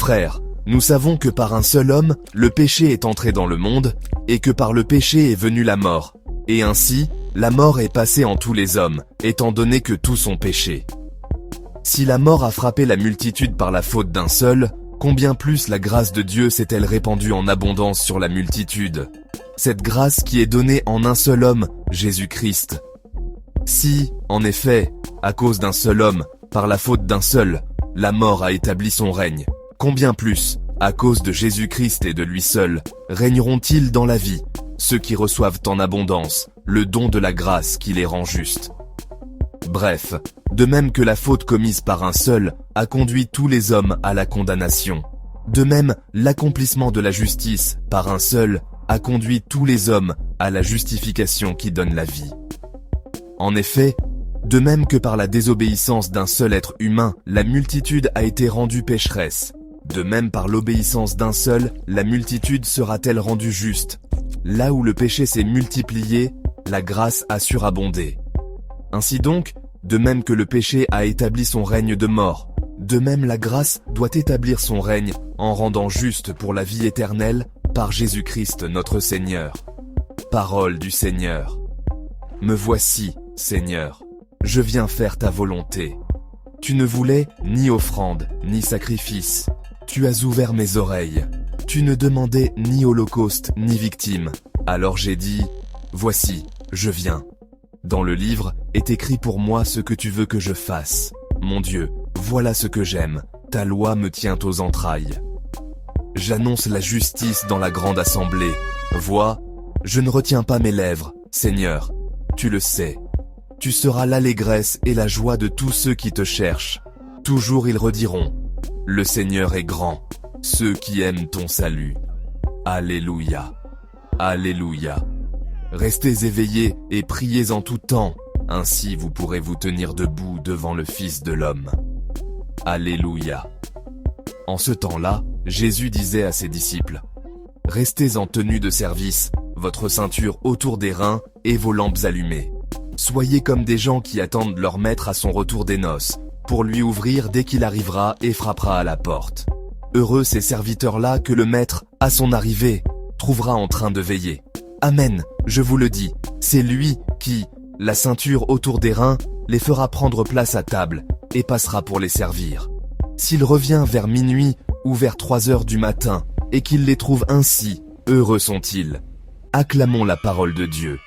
Frères, nous savons que par un seul homme, le péché est entré dans le monde, et que par le péché est venue la mort. Et ainsi, la mort est passée en tous les hommes, étant donné que tous ont péché. Si la mort a frappé la multitude par la faute d'un seul, combien plus la grâce de Dieu s'est-elle répandue en abondance sur la multitude? Cette grâce qui est donnée en un seul homme, Jésus-Christ. Si, en effet, à cause d'un seul homme, par la faute d'un seul, la mort a établi son règne, combien plus, à cause de Jésus-Christ et de lui seul, régneront-ils dans la vie, ceux qui reçoivent en abondance le don de la grâce qui les rend justes. Bref, de même que la faute commise par un seul a conduit tous les hommes à la condamnation, de même l'accomplissement de la justice par un seul a conduit tous les hommes à la justification qui donne la vie. En effet, de même que par la désobéissance d'un seul être humain, la multitude a été rendue pécheresse, de même par l'obéissance d'un seul, la multitude sera-t-elle rendue juste. Là où le péché s'est multiplié, la grâce a surabondé. Ainsi donc, de même que le péché a établi son règne de mort, de même la grâce doit établir son règne en rendant juste pour la vie éternelle par Jésus-Christ notre Seigneur. Parole du Seigneur. Me voici, Seigneur. Je viens faire ta volonté. Tu ne voulais ni offrande, ni sacrifice. Tu as ouvert mes oreilles. Tu ne demandais ni holocauste, ni victime. Alors j'ai dit, voici, je viens. Dans le livre est écrit pour moi ce que tu veux que je fasse. Mon Dieu, voilà ce que j'aime. Ta loi me tient aux entrailles. J'annonce la justice dans la grande assemblée. Vois, je ne retiens pas mes lèvres, Seigneur. Tu le sais. Tu seras l'allégresse et la joie de tous ceux qui te cherchent. Toujours ils rediront, le Seigneur est grand, ceux qui aiment ton salut. Alléluia. Alléluia. Restez éveillés et priez en tout temps, ainsi vous pourrez vous tenir debout devant le Fils de l'homme. Alléluia. En ce temps-là, Jésus disait à ses disciples, « Restez en tenue de service, votre ceinture autour des reins et vos lampes allumées. Soyez comme des gens qui attendent leur maître à son retour des noces, pour lui ouvrir dès qu'il arrivera et frappera à la porte. Heureux ces serviteurs-là que le maître, à son arrivée, trouvera en train de veiller. Amen, je vous le dis, c'est lui qui, la ceinture autour des reins, les fera prendre place à table et passera pour les servir. S'il revient vers minuit ou vers 3 heures du matin et qu'il les trouve ainsi, heureux sont-ils. Acclamons la parole de Dieu.